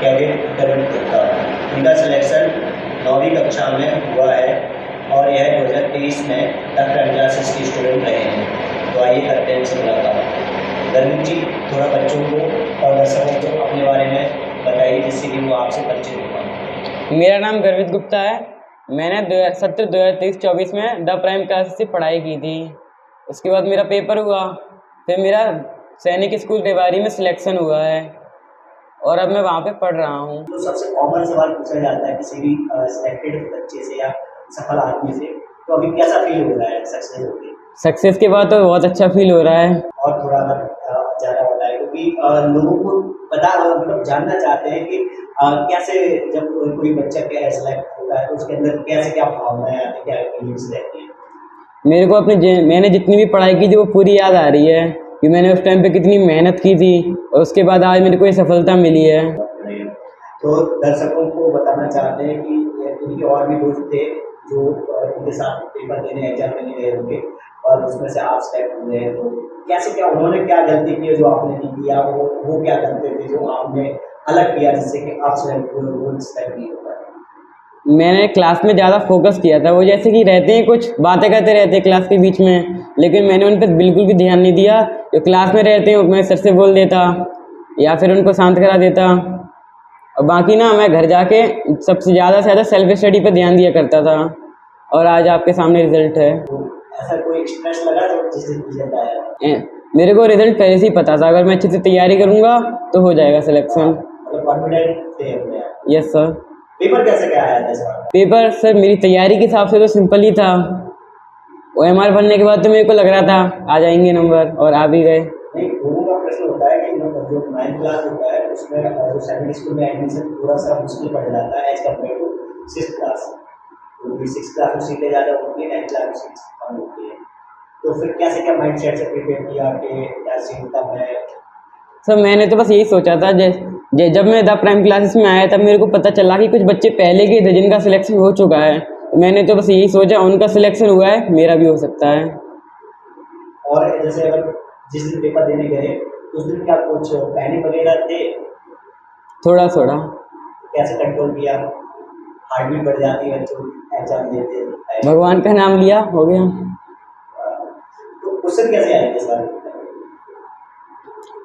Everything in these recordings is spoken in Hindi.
कैडेट गर्वित गुप्ता। इनका सिलेक्शन 9वीं कक्षा में हुआ है और यह 2023 में द प्राइम क्लासेस की स्टूडेंट रहे हैं। तो आइए करते हैं इनसे मुलाकात। गर्वित जी, थोड़ा बच्चों को और दर्शकों को अपने बारे में बताइए जिससे कि वो आपसे परिचित हो पाए। मेरा नाम गर्वित गुप्ता है। मैंने सत्र 2023-24 में द प्राइम क्लासेस से पढ़ाई की थी। उसके बाद मेरा पेपर हुआ, फिर मेरा सैनिक स्कूल रेवाड़ी में सिलेक्शन हुआ है और अब मैं वहाँ पे पढ़ रहा हूँ। तो सबसे कॉमन सवाल पूछा जाता है किसी भी सिलेक्टेड बच्चे से या सफल आदमी से, तो अभी कैसा फील हो रहा है सक्सेस होके? सक्सेस के बाद तो बहुत अच्छा फील हो रहा है। और थोड़ा अगर ज़्यादा बताएं, क्योंकि लोगों को पता मतलब जानना चाहते हैं कि कैसे जब कोई बच्चा क्या सेलेक्ट होता है तो उसके अंदर कैसे क्या भावनाएं आती हैं, क्या फीलिंग्स रहती हैं? मेरे को मैंने जितनी भी पढ़ाई की थी वो पूरी याद आ रही है कि मैंने उस टाइम पे कितनी मेहनत की थी और उसके बाद आज मेरे को ये सफलता मिली है। तो दर्शकों को बताना चाहते हैं कि इनके और भी दोस्त थे जो इनके साथ पेपर देने एग्जाम देने गए होंगे और उसमें से आप सेलेक्ट हुए हैं, तो कैसे क्या उन्होंने क्या गलती की है जो आपने नहीं किया, वो क्या करते थे जो आपने अलग किया जिससे कि आप सेलेक्ट नहीं हो पाए? मैंने क्लास में ज़्यादा फोकस किया था। वो जैसे कि रहते हैं कुछ बातें करते रहते हैं क्लास के बीच में, लेकिन मैंने उन पर बिल्कुल भी ध्यान नहीं दिया। जो क्लास में रहते हैं मैं सर से बोल देता या फिर उनको शांत करा देता और बाकी ना मैं घर जाके सबसे ज़्यादा सेल्फ स्टडी पर ध्यान दिया करता था और आज आपके सामने रिजल्ट है। ऐसा कोई स्ट्रेस लगा जो जिस दिन रिजल्ट आया? मेरे को रिजल्ट पहले से ही पता था, अगर मैं अच्छे से तैयारी करूँगा तो हो जाएगा सिलेक्शन। मतलब कॉन्फिडेंट थे अपने आप? Yes sir. पेपर कैसे क्या आया था इस बार? पेपर सर मेरी तैयारी के हिसाब से तो सिंपल ही था। OMR बनने के बाद तो मेरे को लग रहा था आ जाएंगे नंबर और आ भी गए। नहीं, लोगों का प्रश्न होता है कि जो 9th क्लास होता है उसमें जो सेकेंडरी स्कूल में एडमिशन थोड़ा सा मुश्किल पड़ जाता है as compare to 6th class, क्योंकि 6th क्लास में सीटें ज़्यादा होती है, 9th क्लास में सीट्स कम होती है। तो फिर कैसे क्या माइंड सेट से प्रिपेयर किया कि यार सीट कम है? सर मैंने तो बस यही सोचा था, जब मैं द प्राइम क्लासेस में आया तब मेरे को पता चला कि कुछ बच्चे पहले के थे जिनका सिलेक्शन हो चुका है। मैंने तो बस यही सोचा उनका सिलेक्शन हुआ है, मेरा भी हो सकता है। और जैसे अगर जिस दिन पेपर देने गए उस दिन क्या कुछ पैनिक वगैरह थे? थोड़ा कैसे कंट्रोल किया? हार्ट बीट बढ़ जाती है जो एग्जाम देते हैं? भगवान का नाम लिया, हो गया। तो क्वेश्चन कैसे आए इस बार?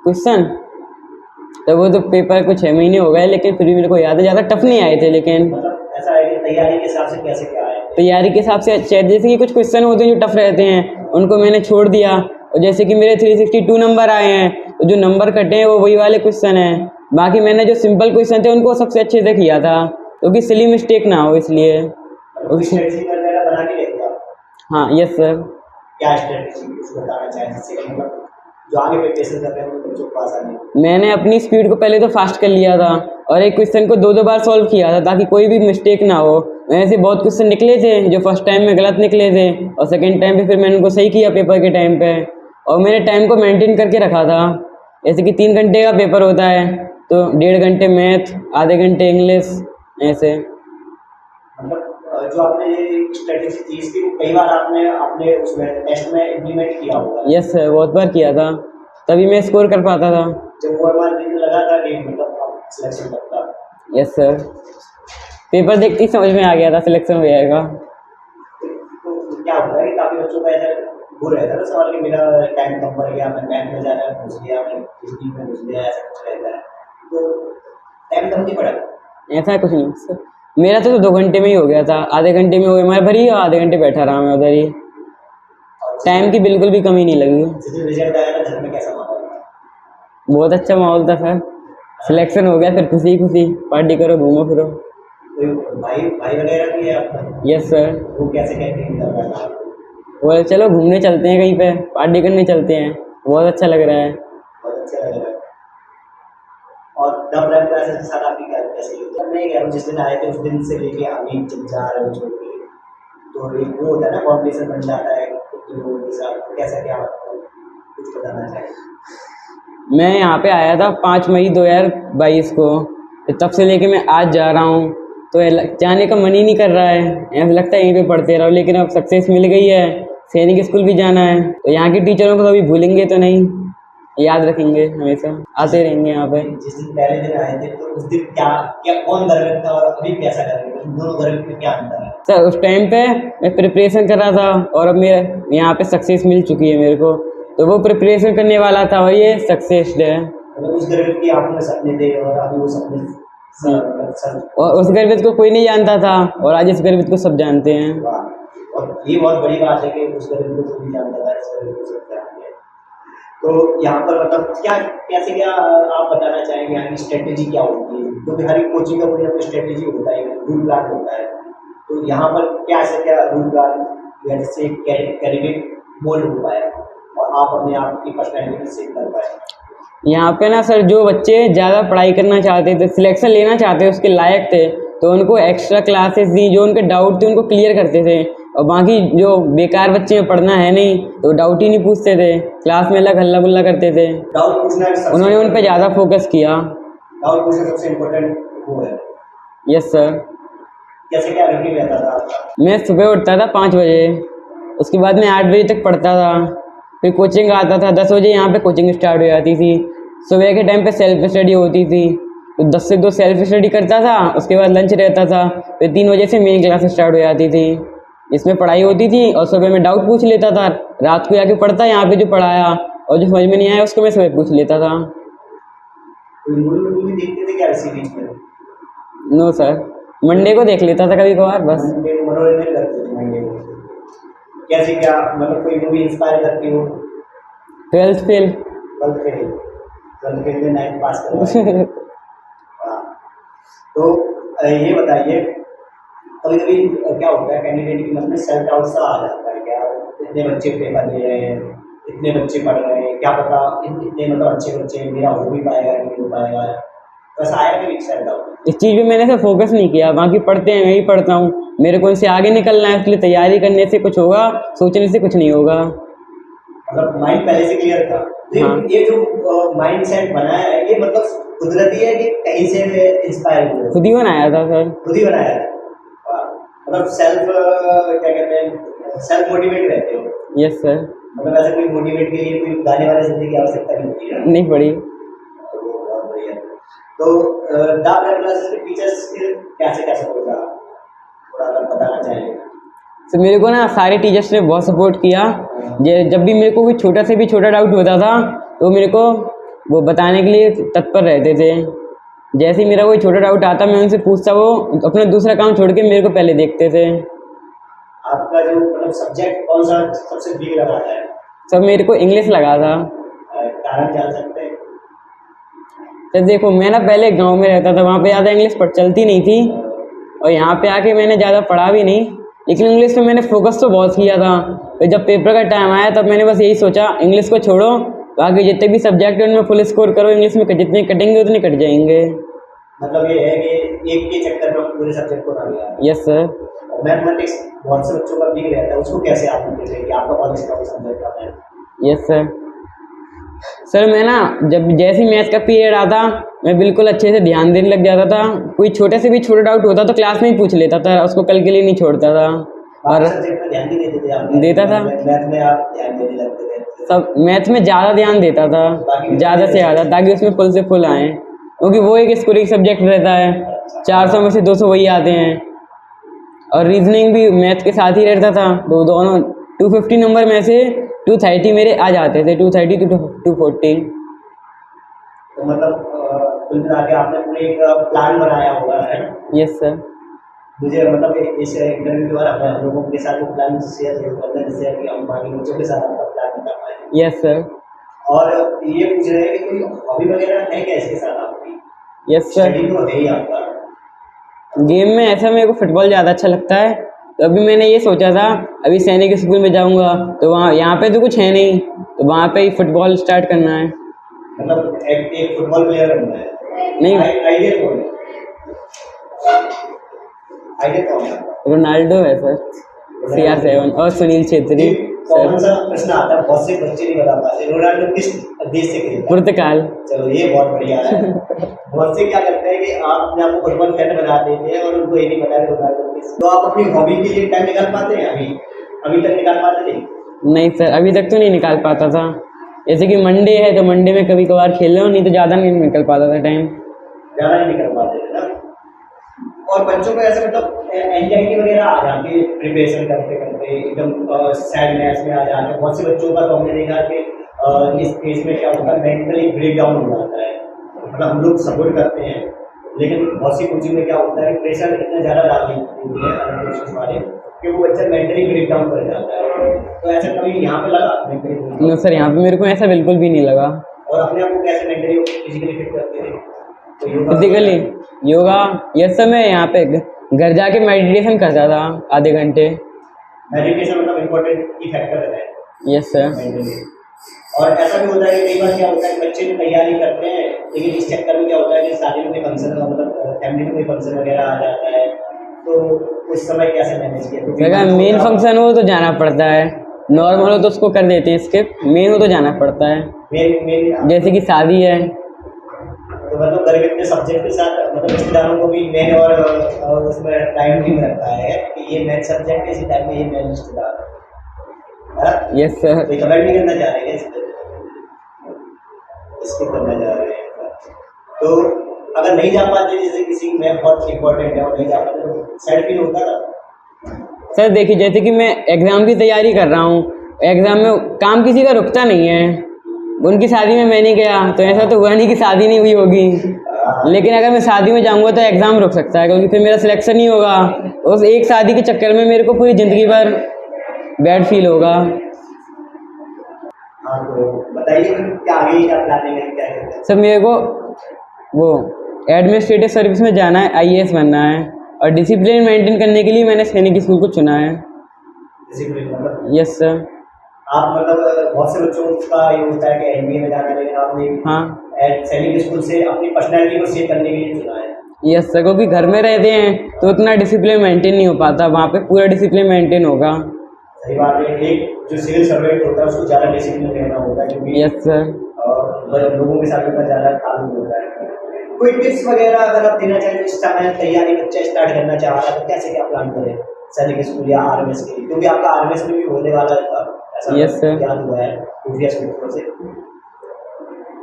क्वेश्चन तो वो तो पेपर को 6 महीने हो गए, लेकिन फिर भी मेरे को याद है ज़्यादा टफ नहीं आए थे। लेकिन मतलब ऐसा है कि तैयारी के हिसाब से कैसे क्या आए? तैयारी के हिसाब से अच्छे, जैसे कि कुछ क्वेश्चन होते हैं जो टफ रहते हैं उनको मैंने छोड़ दिया, और जैसे कि मेरे 362 नंबर आए हैं तो जो नंबर कटे हैं वो वही वाले क्वेश्चन हैं। बाकी मैंने जो सिंपल क्वेश्चन थे उनको सबसे अच्छे से किया था क्योंकि सिली मिस्टेक ना हो इसलिए। स्ट्रेटजी वगैरह बना के लेते आप? हाँ यस सर। क्या स्ट्रेटजी कुछ बताना चाहें जिससे कि मतलब जो आगे प्रिपरेशन कर रहे हैं उनको बच्चों को पास आने? मैंने अपनी स्पीड को पहले तो फास्ट कर लिया था और एक क्वेश्चन को 2-2 बार सॉल्व किया था ताकि कोई भी मिस्टेक ना हो। ऐसे बहुत क्वेश्चन निकले थे जो फर्स्ट टाइम में गलत निकले थे और सेकंड टाइम पे फिर मैंने उनको सही किया पेपर के टाइम पे। और मैंने टाइम को मेंटेन करके रखा था, जैसे कि 3 घंटे का पेपर होता है तो 1.5 घंटे मैथ, आधे घंटे इंग्लिश, ऐसे। मतलब जो आपने ये स्ट्रेटजी थी इसकी कई बार आपने अपने उसमें टेस्ट में इम्प्लीमेंट किया होगा? यस सर, बहुत बार किया था, तभी मैं स्कोर कर पाता था। जब OMR देने लगा था कि मतलब आप सिलेक्शन कब था? यस सर, पेपर देखते ही समझ में आ गया था सिलेक्शन हो जाएगा। तो क्या होता है कि काफ़ी बच्चों का ऐसा वो रहता है ना सवाल कि मेरा टाइम कम पड़ गया, मैं मैथ में ज़्यादा घुस गया, मैं हिस्ट्री में घुस गया, ऐसा कुछ रहता है, तो टाइम कम नहीं पड़ा? ऐसा कुछ नहीं सर, मेरा तो 2 घंटे में ही हो गया था। आधे घंटे में OMR भरी और आधे घंटे बैठा रहा मैं उधर ही। टाइम की बिल्कुल भी कमी नहीं लगी। जब रिजल्ट आया था घर में कैसा माहौल था? बहुत अच्छा माहौल था सर, सिलेक्शन हो गया, फिर खुशी खुशी पार्टी करो, घूमो फिरो। कोई भाई वगैरह भी है आपका? Yes sir. वो कैसे कहते हैं कर रहा था? बोले चलो घूमने चलते हैं, कहीं पे पार्टी करने चलते हैं, बहुत अच्छा लग रहा है। बहुत अच्छा लग रहा है। और द प्राइम क्लासेस के साथ आपकी क्या कैसी होती है? मैं कह रहा हूँ जिस दिन आए थे उस दिन से लेके अभी जब जा रहे हो छोड़ के, तो एक वो होता है ना कॉम्पिटिशन बन जाता है लोगों के साथ, तो कैसा क्या कुछ बताना चाहिए? मैं यहाँ पे आया था 5 मई 2022 को, तब से लेके मैं आज जा रहा हूँ, तो जाने का मन ही नहीं कर रहा है। ऐसा लगता है यहीं पे पढ़ते रहो, लेकिन अब सक्सेस मिल गई है, सैनिक स्कूल भी जाना है, तो यहाँ के टीचरों को तो अभी भूलेंगे तो नहीं, याद रखेंगे हमेशा, आते रहेंगे यहाँ पे। जिस दिन पहले दिन आए थे तो उस दिन क्या क्या कौन गर्वित था और अभी कैसा गर्वित है, दोनों गर्वित में क्या अंतर है? सर उस टाइम पे मैं प्रिपरेशन कर रहा था और अब मेरे यहाँ पे सक्सेस मिल चुकी है मेरे को, तो वो प्रिपरेशन करने वाला था और ये सक्सेस है। मतलब उस गर्वित की आंखों में सपने थे और अभी वो सपने और उस गर्वित को कोई नहीं जानता था और आज इस गर्वित को सब जानते हैं। वाह, और ये बहुत बड़ी बात है कि उस गर्वित को कोई नहीं जानता था, इस गर्वित को सब जानते हैं। तो यहाँ पर मतलब क्या कैसे क्या आप बताना चाहेंगे, यहाँ की स्ट्रेटेजी क्या होती है? क्योंकि हर एक कोचिंग का कोई ना कोई स्ट्रेटेजी होता है, रूल प्लान होता है, तो यहाँ पर क्या ऐसा क्या रूल प्लान या जिससे कैंडिडेट मोल्ड हो पाए और आप अपने आप की पर्सनैलिटी सेट कर पाए? यहाँ पे ना सर जो बच्चे ज़्यादा पढ़ाई करना चाहते थे, सिलेक्शन लेना चाहते थे, उसके लायक थे, तो उनको एक्स्ट्रा क्लासेस दी, जो उनके डाउट थे उनको क्लियर करते थे। और बाकी जो बेकार बच्चे हैं, पढ़ना है नहीं तो डाउट ही नहीं पूछते थे, क्लास में अलग हल्ला गुल्ला करते थे। डाउट पूछना उन्होंने उन पर ज़्यादा फोकस किया। डाउट पूछना सबसे इम्पोर्टेंट वो है। Yes sir. कैसे क्या रूटीन रहता था आपका? मैं सुबह उठता था 5 बजे, उसके बाद मैं 8 बजे तक पढ़ता था, फिर कोचिंग आता था 10 बजे, यहाँ पे कोचिंग स्टार्ट हो जाती थी। सुबह के टाइम पे सेल्फ स्टडी होती थी, तो 10 से 2 सेल्फ स्टडी करता था, उसके बाद लंच रहता था, फिर 3 बजे से मेन क्लास स्टार्ट हो जाती थी, इसमें पढ़ाई होती थी और सुबह में डाउट पूछ लेता था, रात को जाके पढ़ता यहाँ पे जो पढ़ाया और जो समझ में नहीं आया उसको मैं सुबह पूछ लेता था। मूवी देखते थे क्या इसी बीच में? नो सर, मंडे को देख लेता था कभी कभार बस। मनोरंजन करते थे मंडे को। कैसे क्या मतलब कोई मूवी इंस्पायर करती हो? 12th fail. 12th फेल में 9th पास करवाया। हाँ। तो ये बताइए, कभी कभी क्या होता है कैंडिडेट के मन में सेल्फ डाउट सा आ जाता है, क्या इतने बच्चे पेपर दे रहे हैं, इतने बच्चे पढ़ रहे हैं, क्या पता इतने मतलब अच्छे बच्चे मेरा हो भी पाएगा नहीं हो पाएगा, बस आया कभी सेल्फ डाउट? इस चीज़ पे मैंने से फोकस नहीं किया, बाकी पढ़ते हैं मैं ही पढ़ता हूँ, मेरे को इनसे आगे निकलना है, इसलिए तैयारी करने से कुछ होगा, सोचने से कुछ नहीं होगा। मतलब माइंड पहले से क्लियर था। हाँ। ये जो माइंड सेट बनाया है ये मतलब कुदरती है कि कहीं से इंस्पायर हुआ? खुद ही बनाया था सर। खुद ही बनाया है। वाह। मतलब सेल्फ क्या कहते हैं, सेल्फ मोटिवेट रहते हो? Yes sir. मतलब ऐसे कोई मोटिवेट के लिए कोई गाने वाले सुनने की आवश्यकता नहीं होती है? नहीं पड़ी। बहुत बढ़िया। तो द ब्रेड क्लासेस के टीचर्स कैसे क्या सपोर्ट रहा, थोड़ा अगर बताना चाहेंगे? तो मेरे को ना सारे टीचर्स ने बहुत सपोर्ट किया। जब भी मेरे को कोई छोटा से भी छोटा डाउट होता था तो मेरे को वो बताने के लिए तत्पर रहते थे। जैसे ही मेरा कोई छोटा डाउट आता मैं उनसे पूछता, वो अपना दूसरा काम छोड़ के मेरे को पहले देखते थे। आपका जो मतलब सब्जेक्ट कौन सा सबसे वीक लगा है? सब मेरे को इंग्लिश लगा था। कारण जान सकते हैं? तो देखो मैं ना पहले गांव में रहता था, वहाँ पे ज़्यादा इंग्लिश पर चलती नहीं थी और यहाँ पे आके मैंने ज़्यादा पढ़ा भी नहीं, लेकिन इंग्लिश में मैंने फोकस तो बहुत किया था। फिर जब पेपर का टाइम आया तब मैंने बस यही सोचा, इंग्लिश को छोड़ो, बाकी जितने भी सब्जेक्ट हैं उनमें फुल स्कोर करो, इंग्लिश में जितने कटेंगे उतने कट जाएंगे। मतलब ये है कि एक के चक्कर में पूरे सब्जेक्ट को ना लिया। Yes sir. मैथमेटिक्स बहुत से बच्चों का वीक रहता है, उसको कैसे आप देखते हैं कि आपका बहुत स्ट्रॉन्ग सब्जेक्ट आता है? Yes sir. सर मैं ना जब जैसे ही मैथ का पीरियड आता मैं बिल्कुल अच्छे से ध्यान देने लग जाता था, कोई छोटे से भी छोटा डाउट होता तो क्लास में ही पूछ लेता था, उसको कल के लिए नहीं छोड़ता था। और सब्जेक्ट में ध्यान नहीं देते थे आप? देता था। मैथ में आप ध्यान देने लगते थे? सब मैथ में ज़्यादा ध्यान देता था, ज़्यादा से ज़्यादा, ताकि उसमें फुल से फुल आए, क्योंकि वो एक स्कोरिंग सब्जेक्ट रहता है, 400 में से 200 वही आते हैं। और रीजनिंग भी मैथ के साथ ही रहता था, तो दोनों 250 नंबर में से 230 मेरे आ जाते थे, 230 to 240। तो मतलब कुल मिला के आपने पूरे एक प्लान बनाया हुआ है? Yes sir. मुझे मतलब इस इंटरव्यू के बाद हम लोगों के साथ वो प्लान शेयर जरूर करना है, जिससे कि हम बाकी बच्चों के साथ आपका प्लान बता पाएँ। Yes sir. और ये पूछ रहे हैं कि कोई हॉबी वगैरह है क्या इसके साथ आपकी? Yes sir. स्टडी तो है ही आपका। गेम में ऐसा मेरे को फुटबॉल ज़्यादा अच्छा लगता है, तो अभी मैंने ये सोचा था अभी सैनिक स्कूल में जाऊंगा, तो वहाँ यहाँ पे तो कुछ है नहीं, तो वहाँ पे ही फुटबॉल स्टार्ट करना है। मतलब एक फुटबॉल प्लेयर बनना है? नहीं। आइडिया कौन है? आइडिया कौन है? रोनाल्डो है सर, CR7 और सुनील छेत्री कौन सर। सा प्रश्न आता है, बहुत से बच्चे नहीं बता पाते, रोनाल्डो किस देश से खेलता है? पुर्तगाल। चलो ये बहुत बढ़िया है। बहुत से क्या करते हैं कि आप अपने आप को फुटबॉल फैन बना देते हैं और उनको ये नहीं पता कि रोनाल्डो किस। तो आप अपनी हॉबी के लिए टाइम निकाल पाते हैं? अभी अभी तक निकाल पाते नहीं? नहीं सर, अभी तक तो नहीं निकाल पाता था, जैसे कि मंडे है तो मंडे में कभी कभार खेल लो, नहीं तो ज़्यादा नहीं निकल पाता था टाइम। ज़्यादा नहीं निकल पाते थे ना। और बच्चों को ऐसे मतलब एंजाइटी वगैरह आ जाती है प्रिपरेशन करते करते, एकदम सैडनेस में आ जाते हैं। बहुत से बच्चों का तो हमने देखा कि इस फेज में क्या होता है, मेंटली ब्रेक डाउन हो जाता है। मतलब हम लोग सपोर्ट करते हैं, लेकिन बहुत सी कोचिंग में क्या होता है कि प्रेशर इतना ज़्यादा डाल देते हैं कोचिंग वाले कि वो बच्चा मेंटली ब्रेक डाउन कर जाता है। तो ऐसा कभी यहाँ पे लगा मेंटली? नो सर, यहाँ पे मेरे को ऐसा बिल्कुल भी नहीं लगा। और अपने आप को कैसे मेंटली और फिजिकली फिट करते थे? तो yoga physically yoga, yes sir, मैं यहाँ पे घर जाके मेडिटेशन करता था आधे घंटे। मेडिटेशन मतलब इम्पोर्टेंट की फैक्टर है यस सर। मेंटली। और ऐसा भी होता है कि कई बार क्या होता है, बच्चे भी तैयारी करते हैं, लेकिन इस चक्कर में क्या होता है कि शादी में कोई फंक्शन, मतलब फैमिली में कोई फंक्शन वगैरह आ जाता है, तो उस समय कैसे मैनेज किया? अगर मेन फंक्शन हो तो जाना पड़ता है, नॉर्मल हो तो उसको कर देते हैं स्किप, मेन हो तो जाना पड़ता है। मेन जैसे कि शादी है तो मतलब घर के अपने सब्जेक्ट के साथ, मतलब रिश्तेदारों को भी मेन और उसमें टाइम भी रखता है कि ये मेन सब्जेक्ट है, इसी टाइम में ये मेन रिश्तेदार है। Yes sir. कोई कमेंट नहीं करना चाह रहे हैं इसको करना चाह रहे हैं? तो अगर नहीं जा पाते, जैसे किसी में बहुत इंपॉर्टेंट है और नहीं जा पाते, तो सैड फील होता था? सर देखिए, जैसे कि मैं एग्ज़ाम की तैयारी कर रहा हूँ, एग्ज़ाम में काम किसी का रुकता नहीं है। उनकी शादी में मैं नहीं गया तो ऐसा तो हुआ नहीं कि शादी नहीं हुई होगी, लेकिन अगर मैं शादी में जाऊँगा तो एग्ज़ाम रुक सकता है, क्योंकि फिर मेरा सिलेक्शन नहीं होगा। उस एक शादी के चक्कर में मेरे को पूरी ज़िंदगी भर बैड फील होगा। हाँ, तो बताइए क्या आगे क्या प्लानिंग है, क्या करते हैं? सर मेरे को वो एडमिनिस्ट्रेटिव सर्विस में जाना है, IAS बनना है, और डिसिप्लिन मेंटेन करने के लिए मैंने सैनिक स्कूल को चुना है। डिसिप्लिन मतलब यस सर। आप मतलब बहुत से बच्चों का ये होता है कि MBA में जाना है, लेकिन आपने हाँ सैनिक स्कूल से अपनी पर्सनैलिटी को सेव करने के लिए चुना है। यस सर, क्योंकि घर में रहते हैं तो उतना डिसिप्लिन मेंटेन नहीं हो पाता, वहाँ पे पूरा डिसिप्लिन मेंटेन होगा। सही बात है। एक जो सिविल सर्वेंट होता है उसको ज़्यादा डिसिप्लिन रहना होता है, क्योंकि यस सर। और लोगों के साथ उतना ज़्यादा ताल्लुक होता है। कोई टिप्स वगैरह अगर आप देना चाहें, इस समय तैयारी बच्चा स्टार्ट करना चाह रहा है तो कैसे क्या प्लान करें सैनिक स्कूल या RMS के लिए, क्योंकि आपका RMS में भी होने वाला था, ऐसा Yes, sir. याद हुआ है प्रीवियस सूत्रों से।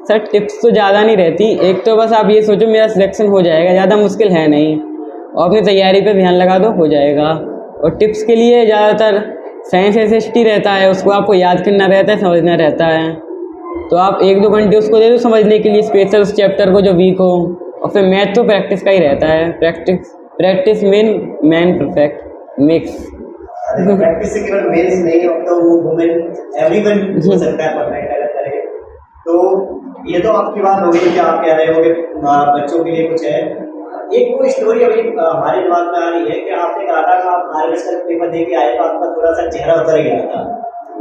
सर टिप्स तो ज़्यादा नहीं रहती, एक तो बस आप ये सोचो मेरा सिलेक्शन हो जाएगा, ज़्यादा मुश्किल है नहीं, और अपनी तैयारी पे ध्यान लगा दो, हो जाएगा। और टिप्स के लिए ज़्यादातर साइंस SST रहता है, उसको आपको याद करना रहता है, समझना रहता है, तो आप 1-2 घंटे उसको दे दो समझने के लिए, स्पेशल उस चैप्टर को जो वीक हो। और फिर मैथ तो प्रैक्टिस का ही रहता है, practice man perfect mix. Practice से केवल मेंस नहीं, अब तो वो वुमेन एवरीवन हो सकता है परफेक्ट अगर करे तो। ये तो आपकी बात हो गई कि आप कह रहे हो कि बच्चों के लिए कुछ है। एक वो स्टोरी अभी हमारे दिमाग में आ रही है कि आपने कहा था कि आप RMS का पेपर दे के आए तो आपका थोड़ा सा चेहरा उतर गया था।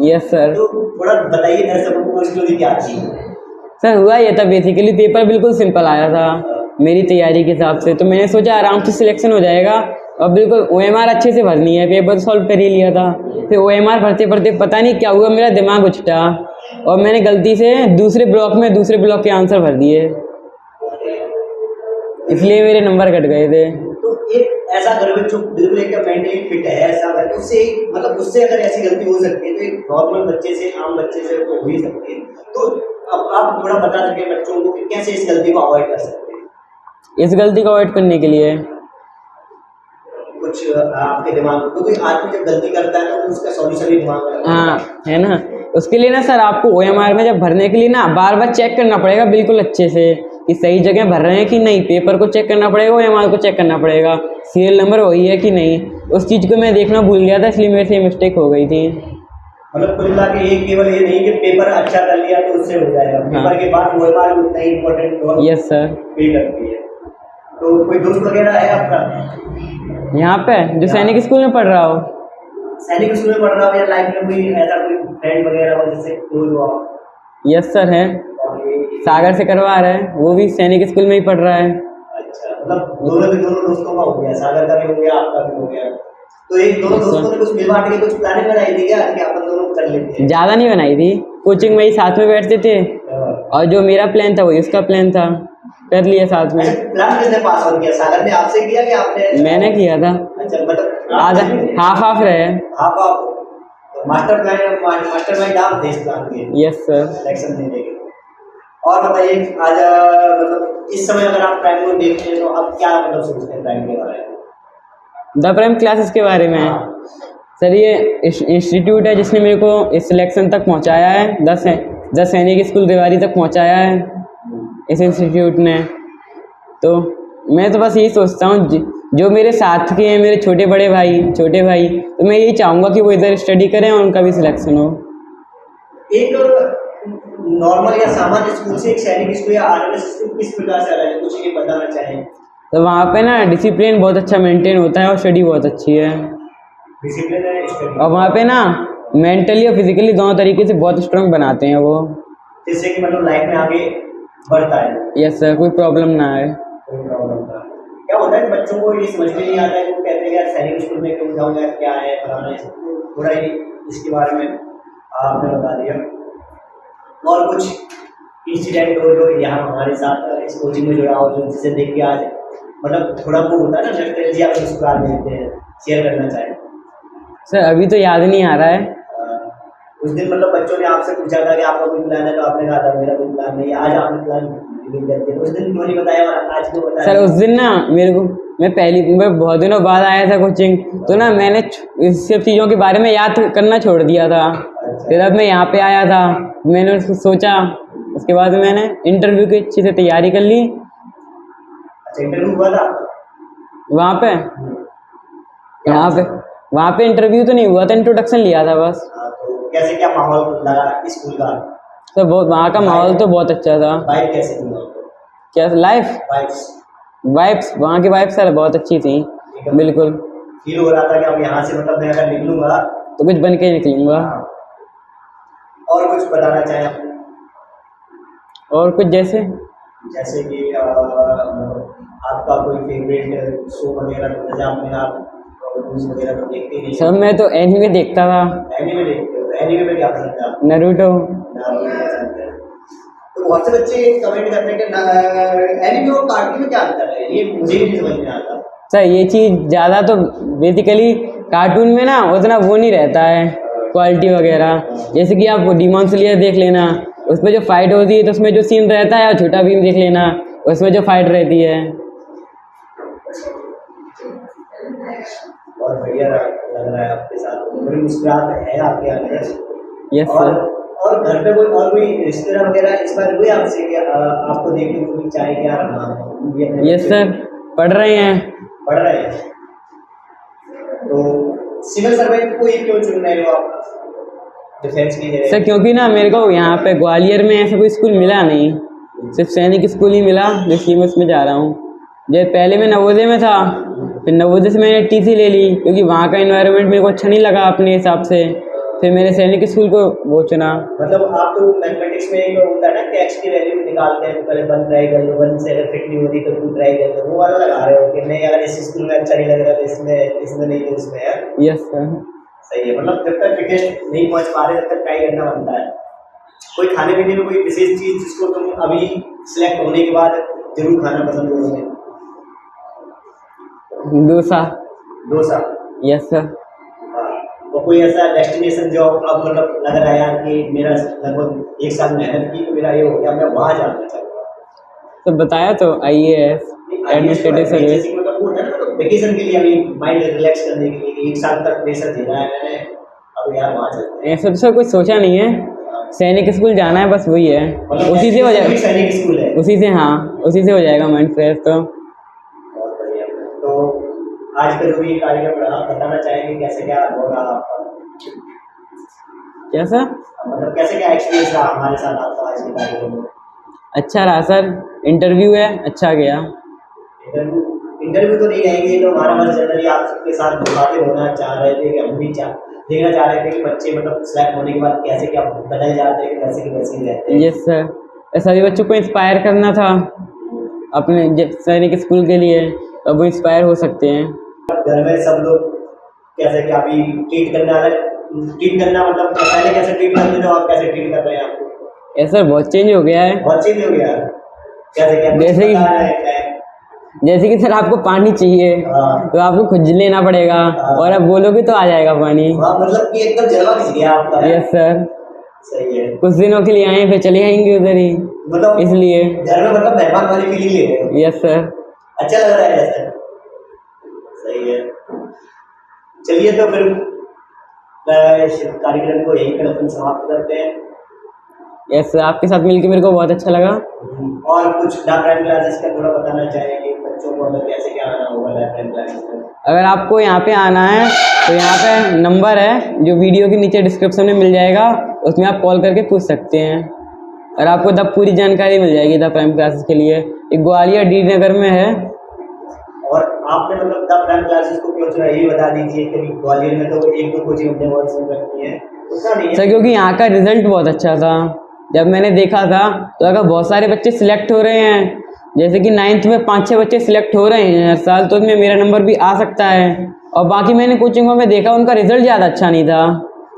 Yes sir. तो थोड़ा बताइए दर्शकों को स्टोरी क्या थी? सर हुआ ये था, बेसिकली पेपर बिल्कुल सिंपल आया था मेरी तैयारी के हिसाब से, तो मैंने सोचा आराम से सिलेक्शन हो जाएगा, और बिल्कुल OMR अच्छे से भरनी है, पेपर सॉल्व कर ही लिया था। फिर OMR भरते भरते पता नहीं क्या हुआ, मेरा दिमाग उछटा और मैंने गलती से दूसरे ब्लॉक के आंसर भर दिए, इसलिए मेरे नंबर कट गए थे। तो एक ऐसा अगर जो बिल्कुल एकदम मेंटली फिट है, ऐसा अगर उससे मतलब उससे अगर ऐसी गलती हो सकती है तो एक नॉर्मल बच्चे से, आम बच्चे से तो हो ही सकती है। तो अब आप थोड़ा बता सकें बच्चों को कि कैसे इस गलती को अवॉइड कर सकते हैं? इस गलती को अवॉइड करने के लिए कुछ आपके दिमाग में, क्योंकि आदमी जब गलती करता है तो उसका सॉल्यूशन भी दिमाग में हाँ है ना, उसके लिए ना सर आपको OMR में जब भरने के लिए ना बार बार चेक करना पड़ेगा बिल्कुल अच्छे से कि सही जगह भर रहे हैं कि नहीं, पेपर को चेक करना पड़ेगा, OMR को चेक करना पड़ेगा, सीरियल नंबर वही है कि नहीं, उस चीज़ को मैं देखना भूल गया था, इसलिए मेरे से मिस्टेक हो गई थी। मतलब कुल मिला के एक केवल ये नहीं कि पेपर अच्छा कर लिया तो उससे हो जाएगा, पेपर के बाद OMR उतना ही important role yes sir play करती है। तो कोई दोस्त वगैरह है आपका यहाँ पे जो सैनिक स्कूल में पढ़ रहा हो? सैनिक स्कूल में पढ़ रहा हो या लाइफ में कोई ऐसा कोई फ्रेंड वगैरह हो जिससे क्लोज हो आप? यस सर है, सागर से करवा रहा है, वो भी सैनिक स्कूल में ही पढ़ रहा है। अच्छा, मतलब दोनों दोस्तों का हो गया, सागर का भी हो गया, आपका भी हो गया। तो एक दोनों दोस्तों ने कुछ मिल बांट के कुछ प्लानिंग बनाई थी क्या कि अपन दोनों कर लेते हैं? ज़्यादा नहीं बनाई थी, कोचिंग में ही साथ में बैठते थे, और जो मेरा प्लान था वही उसका प्लान था, कर लिया साथ में। प्लान किसने पास आउट किया, सागर ने आपसे किया कि आपने? मैंने किया था। अच्छा, मतलब आधा हाफ रहे। Half half. तो मास्टर माइंड आप थे इस प्लान के यस सर। सिलेक्शन देने के। और बताइए आज मतलब इस समय अगर आप प्राइम को देखते हैं तो आप क्या मतलब सोचते हैं प्राइम के बारे में? द प्राइम क्लासेस के बारे में हाँ। सर, ये इंस्टीट्यूट है जिसने मेरे को इस सिलेक्शन तक पहुंचाया है, 10 सैनिक स्कूल रेवाड़ी तक पहुंचाया है इस इंस्टीट्यूट ने। तो मैं तो बस यही सोचता हूँ जो मेरे साथ के हैं, मेरे छोटे भाई, तो मैं यही चाहूँगा कि वो इधर स्टडी करें और उनका भी सिलेक्शन हो। एक नॉर्मल या सामान्य स्कूल से एक सैनिक स्कूल या आरएमएस स्कूल किस प्रकार से अलग है, कुछ ये बताना चाहें? तो वहाँ पे ना डिसिप्लिन बहुत अच्छा मेंटेन होता है और स्टडी बहुत अच्छी है। डिसिप्लिन है, स्टडी। और वहाँ पे ना मेंटली और फिजिकली दोनों तरीके से बहुत स्ट्रांग बनाते हैं वो, जिससे कि मतलब लाइफ में आगे बढ़ता है। यस सर, कोई प्रॉब्लम ना आए। कोई प्रॉब्लम था क्या होता है बच्चों को ये समझ में नहीं आता है, वो कहते हैं यार सैनिक स्कूल में क्यों जाऊँगा, क्या है फलाना है, थोड़ा ही इसके बारे में आपने बता दिया। और कुछ इंसिडेंट हो जो यहाँ हमारे साथ इस कोचिंग में जुड़ा हो, जो जिसे देख के आज मतलब थोड़ा वो होता है ना नॉस्टैल्जिया, आप मुस्कुरा देते हैं, शेयर करना चाहें? सर अभी तो याद नहीं आ रहा है। उस दिन मतलब बच्चों ने आपसे पूछा था कि आपका कोई प्लान है, तो आपने कहा था मेरा कोई प्लान नहीं है, आज आपने प्लान रिवील कर दिया, तो उस दिन क्यों नहीं बताया और आज क्यों बताया? सर उस दिन ना मैं बहुत दिनों बाद आया था कोचिंग, तो ना मैंने इस सब चीज़ों के बारे में याद करना छोड़ दिया था। फिर अब मैं यहाँ पे आया था, मैंने उसको सोचा, उसके बाद मैंने इंटरव्यू की अच्छी से तैयारी कर ली। अच्छा, इंटरव्यू हुआ था वहाँ पे वहाँ पे इंटरव्यू तो नहीं हुआ था, इंट्रोडक्शन लिया था बस। तो कैसे क्या माहौल लगा स्कूल का? तो बहुत वहाँ का माहौल तो बहुत अच्छा था। वाइब कैसी थी वहाँ पे? क्या लाइफ वाइब्स वहाँ की वाइब्स सर बहुत अच्छी थी, बिल्कुल। फील हो रहा था कि अब यहाँ से मतलब मैं अगर निकलूंगा तो कुछ बन के ही निकलूंगा। और कुछ बताना चाहें आप? और कुछ जैसे कि आपका कोई फेवरेट शो वगैरह, जैसे आपने आप न्यूज़ वगैरह तो देखते ही नहीं सर मैं तो एनिमे देखता था। एनिमे देखते हो? एनिमे में क्या पसंद है आपको? नारुतो। पसंद है। तो बहुत से बच्चे कमेंट करते हैं कि एनिमे और कार्टून में क्या अंतर है, ये मुझे भी समझ में आता। सर ये चीज़ ज़्यादा तो बेसिकली कार्टून में ना उतना वो नहीं रहता है क्वालिटी वगैरह। जैसे कि आप डीमन स्लेयर देख लेना, उसमें जो फाइट होती है तो उसमें जो सीन रहता है, और छोटा भीम देख लेना, उसमें जो फाइट रहती है। बहुत बढ़िया लग रहा है आपके साथ, बड़ी मुस्कुराहट है आपके अंदर। Yes sir. और घर पे कोई रिश्तेदार वगैरह इंस्पायर हुए आपसे कि आपको देख के मूवी चाहे कि यार हाँ? यस सर, पढ़ रहे हैं। तो सिविल सर्वेंट को ही क्यों चुन रहे हो आप डिफेंस की जगह? सर क्योंकि ना मेरे को यहाँ पे ग्वालियर में ऐसा कोई स्कूल मिला नहीं, सिर्फ सैनिक स्कूल ही मिला, इसलिए मैं उसमें जा रहा हूँ। जब पहले मैं नवोदय में था, फिर नवोदय से मैंने टीसी ले ली क्योंकि वहाँ का एनवायरनमेंट मेरे को अच्छा नहीं लगा अपने हिसाब से। फिर मैंने सैनिक स्कूल को वो चुना। मतलब आप तो मैथमेटिक्स में एक होता है ना कि एक्स की वैल्यू निकालते हैं, तो पहले 1 ट्राई कर लो, 1 से अगर फिट नहीं होती तो 2 ट्राई कर लो, वो वाला लगा रहे हो कि नहीं अगर इस स्कूल में अच्छा नहीं लग रहा तो इसमें नहीं तो इसमें है। यस सर, सही है। मतलब जब तक फिटेस्ट नहीं पहुँच पा रहे तब तक ट्राई करना बनता है। कोई खाने पीने में कोई विशेष चीज़ जिसको तुम अभी सिलेक्ट होने के बाद जरूर खाना पसंद करोगे? डोसा। Yes sir. तो कोई ऐसा डेस्टिनेशन जो अब मतलब लग रहा है यार कि मेरा लगभग 1 साल मेहनत की तो मेरा ये हो गया, मैं वहाँ जाना चाहूँगा? तो बताया तो IAS एडमिनिस्ट्रेटिव सर्विस। मतलब वो है ना वेकेशन के लिए, अभी माइंड रिलैक्स करने के लिए 1 साल तक प्रेशर झेला है मैंने, अब यार वहाँ चलते हैं। ऐसा तो सर कुछ सोचा नहीं है, सैनिक स्कूल जाना है बस, वही है। उसी से हो जाएगा। सैनिक स्कूल है उसी से, हाँ उसी से हो जाएगा माइंड फ्रेश। तो बहुत बढ़िया। तो आज का जो भी कार्यक्रम रहा, बताना चाहेंगे कैसे क्या हो रहा आपका? क्या सर? मतलब कैसे क्या एक्सपीरियंस रहा हमारे साथ आपका आज के कार्यक्रम में? अच्छा रहा सर, इंटरव्यू है अच्छा गया। इंटरव्यू तो नहीं कहेंगे, तो हमारा बस जनरली आप सबके साथ बातें होना चाह रहे थे कि हम भी देखना चाह रहे थे कि बच्चे मतलब सिलेक्ट होने के बाद कैसे क्या बदल जाते हैं, कैसे के वैसे ही रहते हैं। यस सर, सभी बच्चों को इंस्पायर करना था अपने सैनिक स्कूल के लिए, अब वो इंस्पायर हो सकते हैं। घर में सब लोग कैसे क्या अभी ट्रीट करना मतलब पहले कैसे ट्रीट करते थे, आप कैसे ट्रीट कर रहे हैं आपको? सर बहुत चेंज हो गया है। बहुत चेंज हो गया, कैसे क्या जैसे कि जैसे कि सर आपको पानी चाहिए हाँ। तो आपको खुद लेना पड़ेगा, और अब बोलोगे तो आ जाएगा पानी। हाँ, मतलब कि एकदम जलवा खिंच गया आपका। यस सर, सही है। कुछ दिनों के लिए आए फिर चले आएंगे उधर ही, मतलब इसलिए। घर में मतलब मेहमान वाली फीलिंग ले रहे हो। Yes sir. अच्छा लग रहा है ऐसा। सही है। चलिए तो फिर इस कार्यक्रम को यहीं पर अपन समाप्त करते हैं। यस सर, आपके साथ मिलकर मेरे को बहुत अच्छा लगा। और कुछ डाक प्राइम क्लासेस का थोड़ा बताना चाहेंगे बच्चों को, मतलब कैसे क्या आना होगा डाक प्राइम क्लासेस में? अगर आपको यहाँ पे आना है तो यहाँ पे नंबर है जो वीडियो के नीचे डिस्क्रिप्शन में मिल जाएगा, उसमें आप कॉल करके पूछ सकते हैं और आपको तब पूरी जानकारी मिल जाएगी द प्राइम क्लासेस के लिए। एक ग्वालियर डी नगर में है। और आपने मतलब द प्राइम क्लासेस को क्यों चुना, ये बता दीजिए कि ग्वालियर में तो एक दो कोचिंग अपने बहुत सुन रखी है, उतना नहीं है। सर क्योंकि यहाँ का रिजल्ट बहुत अच्छा था, जब मैंने देखा था तो अगर बहुत सारे बच्चे सिलेक्ट हो रहे हैं, जैसे कि 9th में 5-6 बच्चे सिलेक्ट हो रहे हैं हर साल, तो उसमें मेरा नंबर भी आ सकता है। और बाकी मैंने कोचिंगों में देखा उनका रिजल्ट ज़्यादा अच्छा नहीं था,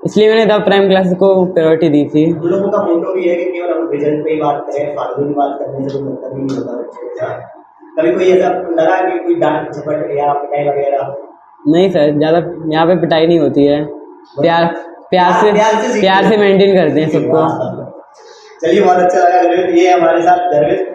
इसलिए मैंने द प्राइम क्लासेस को प्रायोरिटी दी थी। हम लोगों का मोटो भी है कि केवल हम रिजल्ट पे ही बात करें, फालतू की बात करने से कोई मतलब ही नहीं होता बच्चे के साथ। कभी कोई ऐसा लगा कि कोई डांट झपट या पिटाई वगैरह? नहीं सर, ज़्यादा यहाँ पे पिटाई नहीं होती है, प्यार प्यार से मेंटेन करते हैं सबको। चलिए, बहुत अच्छा लगा गर्वित, ये हमारे साथ गर्वित